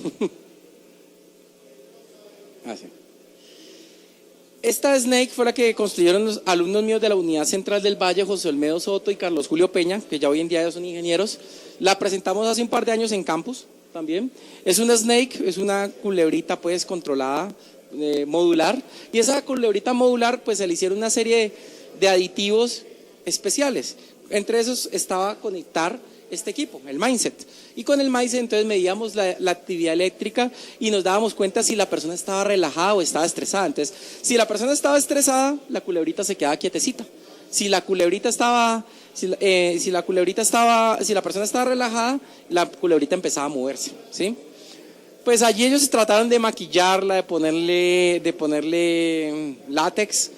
Así. Esta Snake fue la que construyeron los alumnos míos de la Unidad Central del Valle, José Olmedo Soto y Carlos Julio Peña, que ya hoy en día ya son ingenieros. La presentamos hace un par de años en campus también. Es una Snake, es una culebrita pues controlada, modular. Y esa culebrita modular pues se le hicieron una serie de aditivos especiales. Entre esos estaba conectar este equipo, el Mindset. Y con el Mindset entonces medíamos la actividad eléctrica y nos dábamos cuenta si la persona estaba relajada o estaba estresada. Entonces, si la persona estaba estresada, la culebrita se quedaba quietecita. Si la persona estaba relajada, la culebrita empezaba a moverse, ¿sí? Pues allí ellos trataron de maquillarla, de ponerle látex.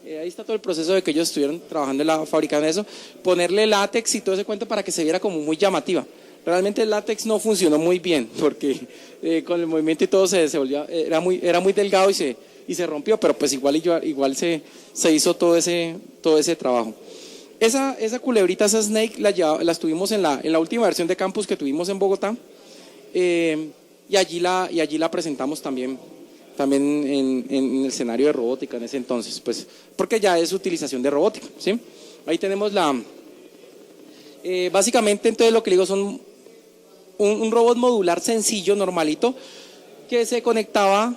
Ahí está todo el proceso de que ellos estuvieron trabajando en la fábrica de eso, ponerle látex y todo ese cuento para que se viera como muy llamativa. Realmente el látex no funcionó muy bien porque con el movimiento y todo se volvió, era muy delgado y se rompió, pero pues igual se hizo todo ese trabajo. Esa culebrita, esa Snake, las tuvimos en la última versión de campus que tuvimos en Bogotá y allí la presentamos también en el escenario de robótica en ese entonces, pues porque ya es utilización de robótica, ¿sí? Ahí tenemos básicamente entonces lo que le digo son un robot modular sencillo, normalito, que se conectaba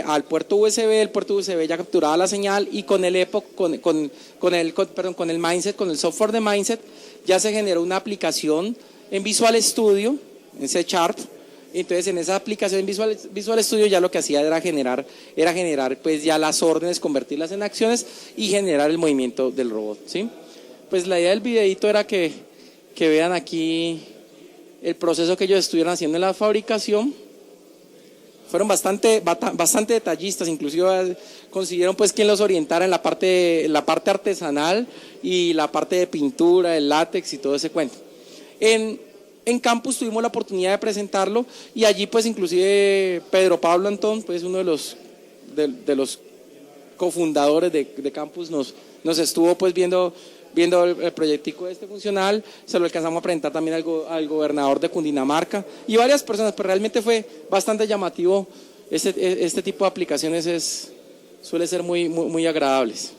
al puerto USB, el puerto USB ya capturaba la señal y con el Epoch, con el Mindset, con el software de Mindset, ya se generó una aplicación en Visual Studio, en C#. Entonces en esa aplicación Visual Studio ya lo que hacía era generar pues ya las órdenes, convertirlas en acciones y generar el movimiento del robot, ¿sí? Pues la idea del videito era que vean aquí el proceso que ellos estuvieron haciendo en la fabricación. Fueron bastante detallistas, inclusive consiguieron pues quien los orientara en la parte artesanal y la parte de pintura, el látex y todo ese cuento. En campus tuvimos la oportunidad de presentarlo y allí pues inclusive Pedro Pablo Antón, pues uno de los cofundadores de campus nos estuvo pues viendo el proyectico funcional, se lo alcanzamos a presentar también al gobernador de Cundinamarca y varias personas, pero realmente fue bastante llamativo. Este tipo de aplicaciones suele ser muy agradables.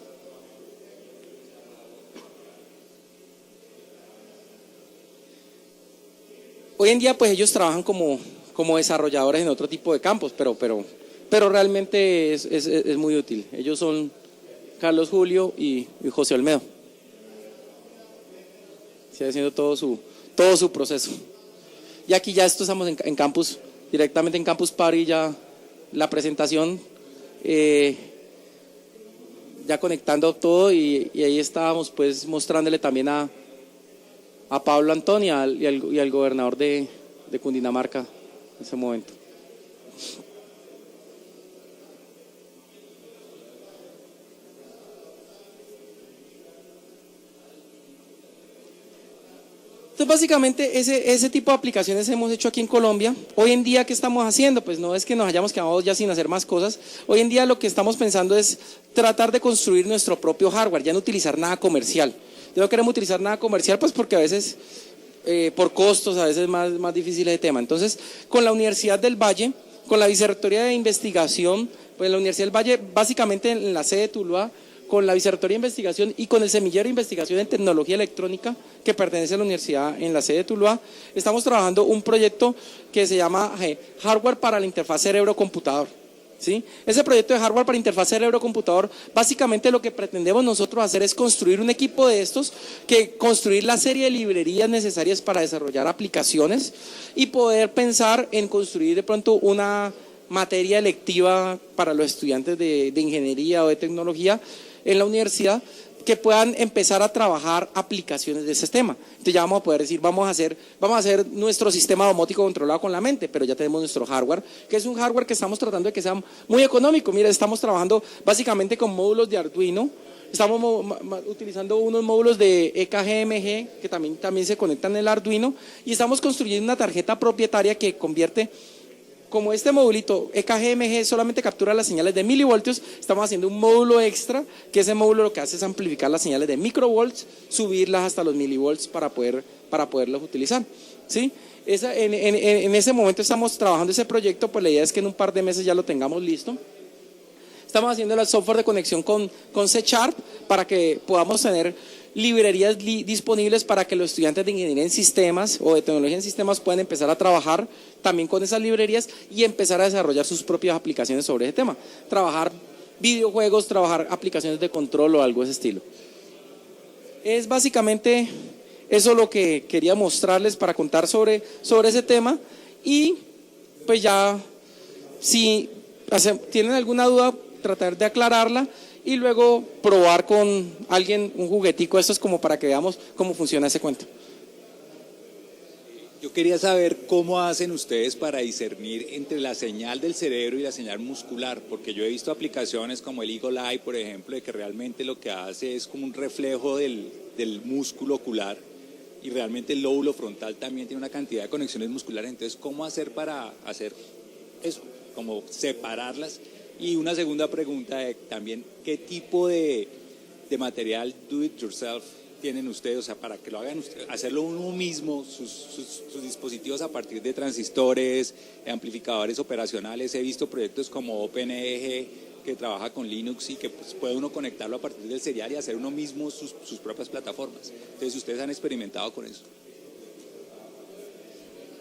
Hoy en día pues ellos trabajan como como desarrolladores en otro tipo de campos, pero realmente es muy útil. Ellos son Carlos Julio y José Olmedo. Sigue haciendo todo su proceso. Y aquí ya estamos en campus, directamente en Campus Party, ya la presentación, ya conectando todo y ahí estábamos pues mostrándole también a Pablo Antonio y al gobernador de Cundinamarca en ese momento. Entonces, básicamente, ese tipo de aplicaciones hemos hecho aquí en Colombia. Hoy en día, ¿qué estamos haciendo? Pues no es que nos hayamos quedado ya sin hacer más cosas. Hoy en día lo que estamos pensando es tratar de construir nuestro propio hardware, ya no utilizar nada comercial. Ya no queremos utilizar nada comercial, pues porque a veces, por costos, a veces más difícil el tema. Entonces, con la Universidad del Valle, con la Vicerrectoría de Investigación, pues la Universidad del Valle, básicamente en la sede de Tuluá, con la Vicerrectoría de Investigación y con el Semillero de Investigación en Tecnología Electrónica que pertenece a la universidad en la sede de Tuluá, estamos trabajando un proyecto que se llama Hardware para la interfaz cerebro-computador. ¿Sí? Ese proyecto de hardware para interfaz cerebro-computador, básicamente lo que pretendemos nosotros hacer es construir un equipo de estos, que construir la serie de librerías necesarias para desarrollar aplicaciones y poder pensar en construir de pronto una materia electiva para los estudiantes de ingeniería o de tecnología en la universidad, que puedan empezar a trabajar aplicaciones de ese sistema. Entonces ya vamos a poder decir, vamos a hacer nuestro sistema domótico controlado con la mente, pero ya tenemos nuestro hardware, que es un hardware que estamos tratando de que sea muy económico. Mira, estamos trabajando básicamente con módulos de Arduino, estamos utilizando unos módulos de EKGMG que también se conectan en el Arduino, y estamos construyendo una tarjeta propietaria que convierte. Como este modulito EKGMG solamente captura las señales de milivoltios, estamos haciendo un módulo extra, que ese módulo lo que hace es amplificar las señales de microvolts, subirlas hasta los milivolts para poderlos utilizar. ¿Sí? En ese momento estamos trabajando ese proyecto, pues la idea es que en un par de meses ya lo tengamos listo. Estamos haciendo el software de conexión con C# para que podamos tener librerías disponibles para que los estudiantes de ingeniería en sistemas o de tecnología en sistemas puedan empezar a trabajar también con esas librerías y empezar a desarrollar sus propias aplicaciones sobre ese tema. Trabajar videojuegos, trabajar aplicaciones de control o algo de ese estilo. Es básicamente eso lo que quería mostrarles para contar sobre ese tema, y pues ya si tienen alguna duda, tratar de aclararla y luego probar con alguien un juguetico. Esto es como para que veamos cómo funciona ese cuento. Yo quería saber cómo hacen ustedes para discernir entre la señal del cerebro y la señal muscular, porque yo he visto aplicaciones como el Eagle Eye, por ejemplo, de que realmente lo que hace es como un reflejo del músculo ocular, y realmente el lóbulo frontal también tiene una cantidad de conexiones musculares. Entonces, ¿cómo hacer para hacer eso? Como separarlas. Y una segunda pregunta también, ¿qué tipo de material do it yourself tienen ustedes? O sea, para que lo hagan ustedes, hacerlo uno mismo, sus dispositivos a partir de transistores, amplificadores operacionales. He visto proyectos como OpenEG que trabaja con Linux y que pues, puede uno conectarlo a partir del serial y hacer uno mismo sus propias plataformas. Entonces, ¿ustedes han experimentado con eso?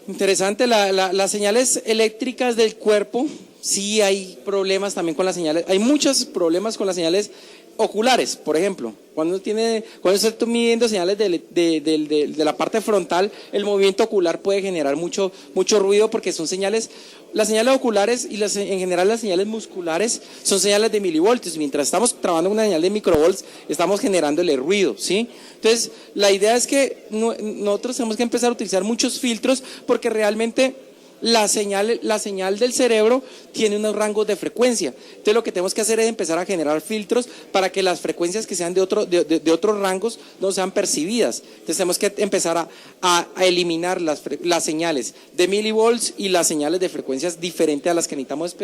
Interesante, las señales eléctricas del cuerpo, sí hay problemas también con las señales, hay muchos problemas con las señales oculares, por ejemplo. Cuando está midiendo señales de la parte frontal, el movimiento ocular puede generar mucho ruido, porque son señales, las señales oculares y en general las señales musculares son señales de milivoltios. Mientras estamos trabajando una señal de microvolts, estamos generándole ruido, ¿sí? Entonces, la idea es que nosotros tenemos que empezar a utilizar muchos filtros, porque realmente la señal del cerebro tiene unos rangos de frecuencia. Entonces lo que tenemos que hacer es empezar a generar filtros para que las frecuencias que sean de otros rangos no sean percibidas. Entonces tenemos que empezar a eliminar las señales de milivolts y las señales de frecuencias diferentes a las que necesitamos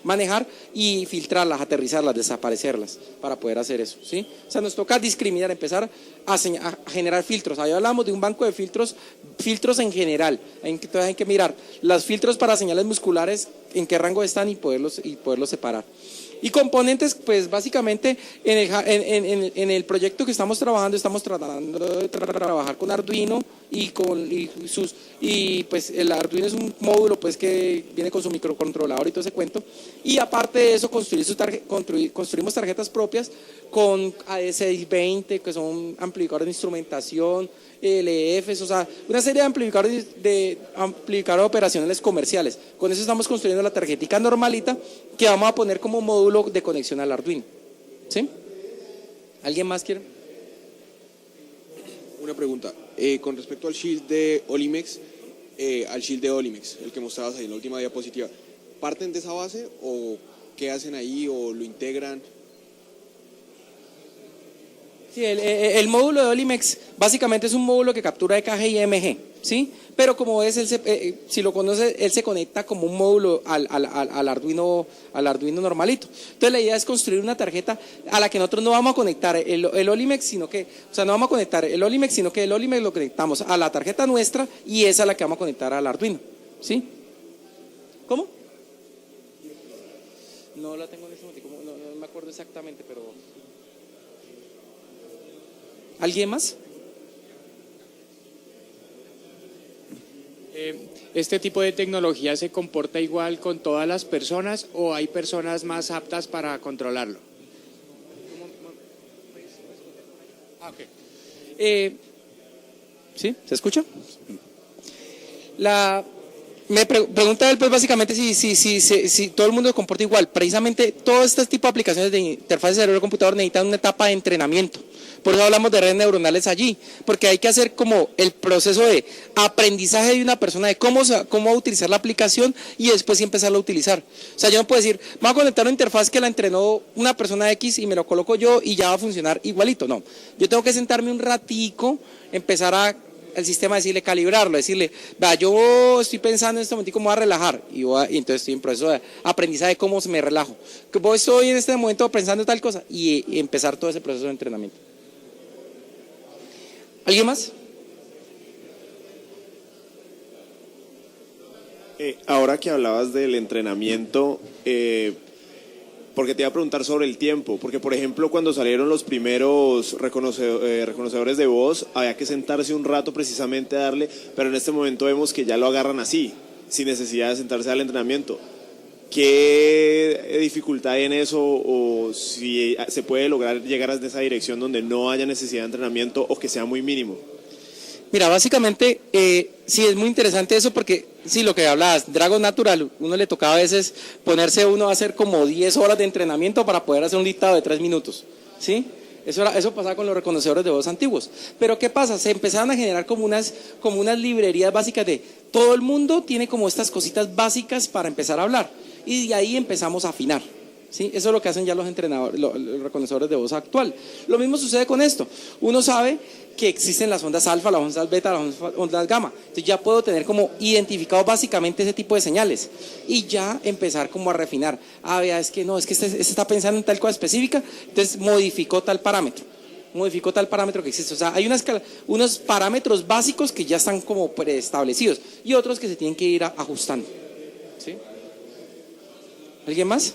manejar, y filtrarlas, aterrizarlas, desaparecerlas para poder hacer eso, ¿sí? O sea, nos toca discriminar, empezar a generar filtros. Ahí hablamos de un banco de filtros en general. Entonces hay que mirar los filtros para señales musculares, en qué rango están, y poderlos separar. Y componentes, pues básicamente en el proyecto que estamos trabajando, estamos tratando de trabajar con Arduino y pues el Arduino es un módulo pues que viene con su microcontrolador y todo ese cuento. Y aparte de eso, construimos tarjetas propias con AD620, que son amplificadores de instrumentación, LFs, o sea, una serie de amplificadores de operacionales comerciales. Con eso estamos construyendo la tarjetica normalita que vamos a poner como módulo de conexión al Arduino. ¿Sí? ¿Alguien más quiere? Una pregunta. Con respecto al shield de Olimex, el que mostrabas ahí en la última diapositiva, ¿parten de esa base o qué hacen ahí o lo integran? Sí, el módulo de Olimex básicamente es un módulo que captura EKG y EMG, ¿sí? Pero como ves, si lo conoces, él se conecta como un módulo al Arduino normalito. Entonces la idea es construir una tarjeta a la que nosotros no vamos a conectar el Olimex, sino que el Olimex lo conectamos a la tarjeta nuestra y esa es la que vamos a conectar al Arduino, ¿sí? ¿Cómo? No la tengo en este momento, no me acuerdo exactamente, pero... ¿Alguien más? ¿Este tipo de tecnología se comporta igual con todas las personas o hay personas más aptas para controlarlo? ¿Sí? ¿Se escucha? Me pregunta él, pues básicamente si todo el mundo se comporta igual. Precisamente todo este tipo de aplicaciones de interfaz cerebro-computador necesitan una etapa de entrenamiento. Por eso hablamos de redes neuronales allí, porque hay que hacer como el proceso de aprendizaje de una persona de cómo utilizar la aplicación y después sí empezarla a utilizar. O sea, yo no puedo decir, voy a conectar una interfaz que la entrenó una persona X y me lo coloco yo y ya va a funcionar igualito. No, yo tengo que sentarme un ratico, empezar el sistema, decirle, calibrarlo, decirle, vea, yo estoy pensando en este momento cómo voy a relajar y entonces estoy en proceso de aprendizaje de cómo me relajo. Que estoy en este momento pensando en tal cosa y empezar todo ese proceso de entrenamiento. ¿Alguien más? Ahora que hablabas del entrenamiento, porque te iba a preguntar sobre el tiempo, porque por ejemplo cuando salieron los primeros reconocedores de voz, había que sentarse un rato precisamente a darle, pero en este momento vemos que ya lo agarran así, sin necesidad de sentarse al entrenamiento. ¿Qué dificultad hay en eso o si se puede lograr llegar a esa dirección donde no haya necesidad de entrenamiento o que sea muy mínimo? Mira, básicamente sí es muy interesante eso porque sí, lo que hablabas, Dragon Natural, uno le tocaba a veces ponerse a hacer como 10 horas de entrenamiento para poder hacer un dictado de 3 minutos, ¿sí? Eso pasaba con los reconocedores de voz antiguos. Pero ¿qué pasa? Se empezaron a generar como unas librerías básicas de todo el mundo tiene como estas cositas básicas para empezar a hablar. Y de ahí empezamos a afinar, ¿sí? Eso es lo que hacen ya los entrenadores, los reconocedores de voz actual. Lo mismo sucede con esto. Uno sabe que existen las ondas alfa, las ondas beta, las ondas gamma. Entonces ya puedo tener como identificado básicamente ese tipo de señales y ya empezar como a refinar. Vea, es que este está pensando en tal cosa específica, entonces modificó tal parámetro que existe. O sea, hay unos parámetros básicos que ya están como preestablecidos y otros que se tienen que ir ajustando, ¿sí? ¿Alguien más?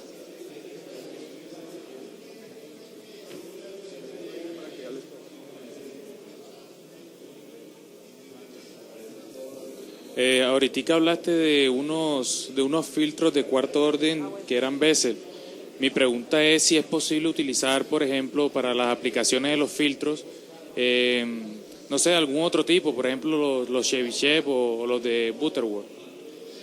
Ahorita hablaste de unos filtros de cuarto orden que eran Bessel. Mi pregunta es si es posible utilizar, por ejemplo, para las aplicaciones de los filtros, no sé, algún otro tipo, por ejemplo, los Chebyshev o los de Butterworth.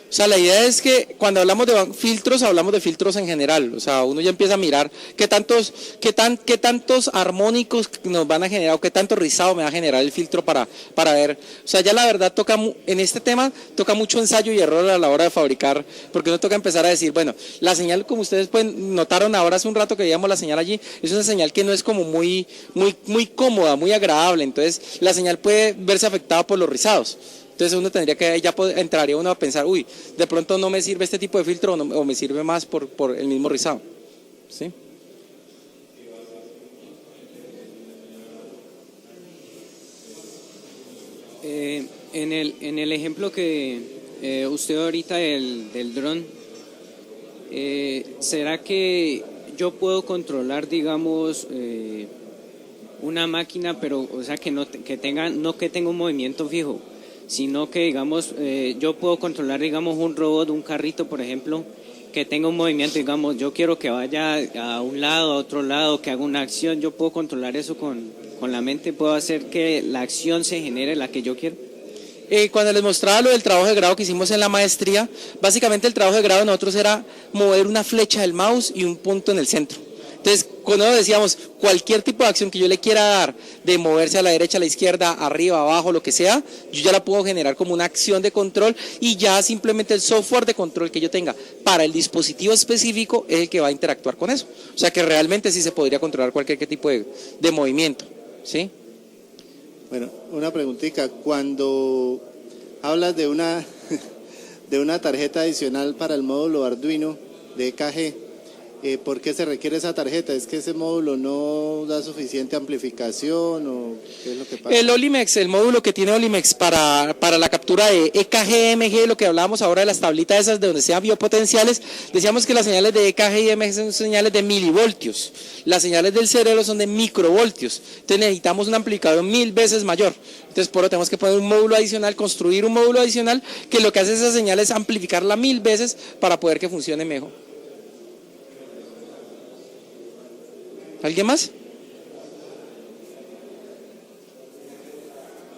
O sea, la idea es que cuando hablamos de filtros, hablamos de filtros en general. O sea, uno ya empieza a mirar qué tantos armónicos nos van a generar o qué tanto rizado me va a generar el filtro para ver. O sea, ya la verdad en este tema toca mucho ensayo y error a la hora de fabricar, porque uno toca empezar a decir, bueno, la señal, como ustedes notaron ahora hace un rato que veíamos la señal allí, es una señal que no es como muy cómoda, muy agradable. Entonces, la señal puede verse afectada por los rizados. Entonces uno tendría que, entraría uno a pensar, de pronto no me sirve este tipo de filtro o me sirve más por el mismo rizado, ¿sí? En el ejemplo que usted ahorita del dron, ¿será que yo puedo controlar, digamos, una máquina, pero, o sea, no que tenga un movimiento fijo, sino que, digamos, yo puedo controlar, digamos, un robot, un carrito, por ejemplo, que tenga un movimiento, digamos, yo quiero que vaya a un lado, a otro lado, que haga una acción, yo puedo controlar eso con la mente, puedo hacer que la acción se genere la que yo quiero. Cuando les mostraba lo del trabajo de grado que hicimos en la maestría, básicamente el trabajo de grado de nosotros era mover una flecha del mouse y un punto en el centro. Entonces, cuando decíamos cualquier tipo de acción que yo le quiera dar, de moverse a la derecha, a la izquierda, arriba, abajo, lo que sea, yo ya la puedo generar como una acción de control y ya simplemente el software de control que yo tenga para el dispositivo específico es el que va a interactuar con eso. O sea que realmente sí se podría controlar cualquier tipo de movimiento, ¿sí? Bueno, una preguntita. Cuando hablas de una tarjeta adicional para el módulo Arduino de EKG, ¿por qué se requiere esa tarjeta? ¿Es que ese módulo no da suficiente amplificación o qué es lo que pasa? El Olimex, el módulo que tiene Olimex para la captura de EKG, MG, lo que hablábamos ahora de las tablitas esas de donde sean biopotenciales, decíamos que las señales de EKG y MG son señales de milivoltios, las señales del cerebro son de microvoltios, entonces necesitamos un amplificador 1000 veces mayor. Entonces por eso tenemos que poner un módulo adicional, construir un módulo adicional que lo que hace esa señal es amplificarla 1000 veces para poder que funcione mejor. ¿Alguien más?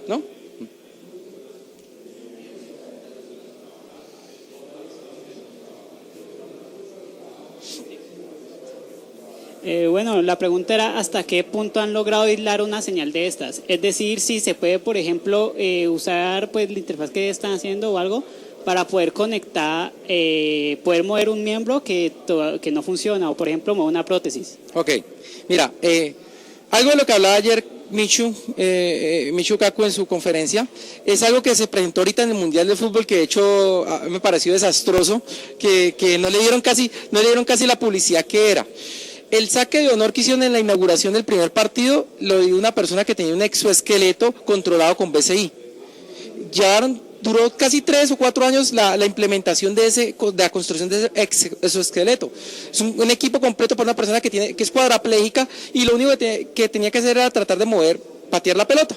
¿No? Bueno, la pregunta era ¿hasta qué punto han logrado aislar una señal de estas? Es decir, si se puede, por ejemplo, usar pues la interfaz que están haciendo o algo para poder conectar, poder mover un miembro que no funciona, o por ejemplo mover una prótesis. Ok, mira, algo de lo que hablaba ayer Michu Kaku en su conferencia, es algo que se presentó ahorita en el Mundial de Fútbol, que de hecho me pareció desastroso, que no le dieron casi la publicidad que era. El saque de honor que hicieron en la inauguración del primer partido lo dio una persona que tenía un exoesqueleto controlado con BCI. Duró casi 3 o 4 años la implementación de la construcción de ese exoesqueleto. Es un equipo completo para una persona que es cuadraplégica y lo único que tenía que hacer era tratar de patear la pelota.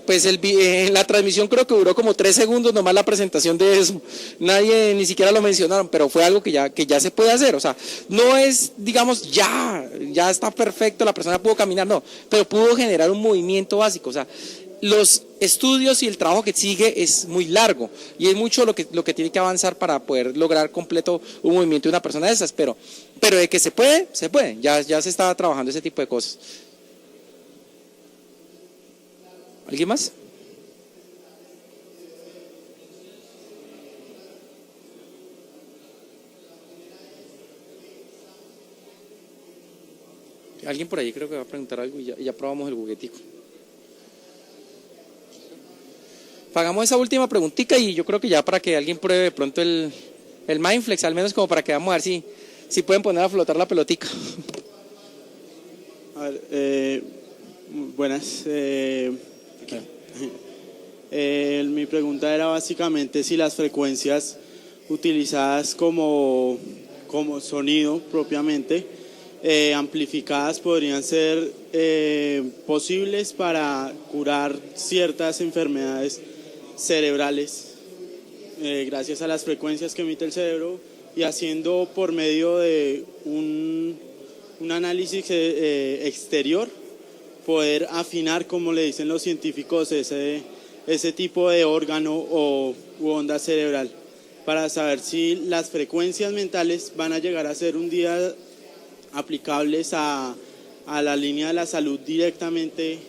Pues en la transmisión creo que duró como 3 segundos nomás la presentación de eso. Nadie ni siquiera lo mencionaron, pero fue algo que ya se puede hacer. O sea, no es, digamos, ya está perfecto, la persona pudo caminar, no, pero pudo generar un movimiento básico. O sea, los estudios y el trabajo que sigue es muy largo y es mucho lo que tiene que avanzar para poder lograr completo un movimiento de una persona de esas, pero de que se puede, ya se está trabajando ese tipo de cosas. ¿Alguien más? Alguien por ahí creo que va a preguntar algo y ya probamos el juguetico. Hagamos esa última preguntita y yo creo que ya para que alguien pruebe de pronto el Mindflex, al menos como para que vamos a ver si pueden poner a flotar la pelotica. A ver, buenas. Mi pregunta era básicamente si las frecuencias utilizadas como sonido propiamente, amplificadas, podrían ser posibles para curar ciertas enfermedades cerebrales gracias a las frecuencias que emite el cerebro, y haciendo por medio de un análisis exterior poder afinar, como le dicen los científicos, ese tipo de órgano u onda cerebral, para saber si las frecuencias mentales van a llegar a ser un día aplicables a la línea de la salud directamente.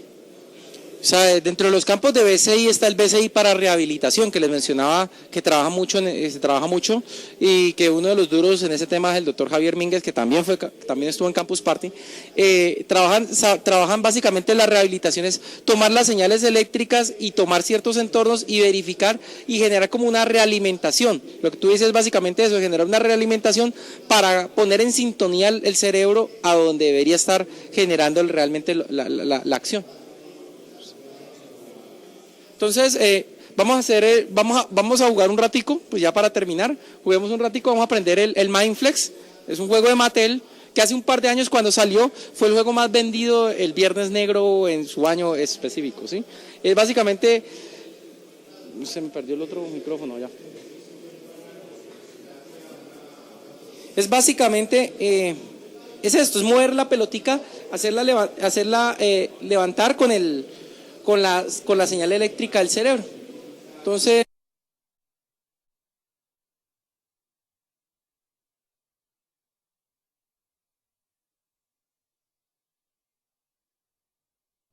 O sea, dentro de los campos de BCI está el BCI para rehabilitación, que les mencionaba, que se trabaja mucho, y que uno de los duros en ese tema es el doctor Javier Mínguez, que también estuvo en Campus Party. Trabajan básicamente las rehabilitaciones, tomar las señales eléctricas y tomar ciertos entornos y verificar y generar como una realimentación. Lo que tú dices es básicamente eso, generar una realimentación para poner en sintonía el cerebro a donde debería estar generando realmente la acción. Entonces, vamos a jugar un ratico, pues ya para terminar, juguemos un ratico, vamos a aprender el Mindflex, es un juego de Mattel que hace un par de años cuando salió fue el juego más vendido el Viernes Negro en su año específico, ¿sí? Es básicamente, se me perdió el otro micrófono ya. Es básicamente, es esto, es mover la pelotica, hacerla levantar con la señal eléctrica del cerebro. Entonces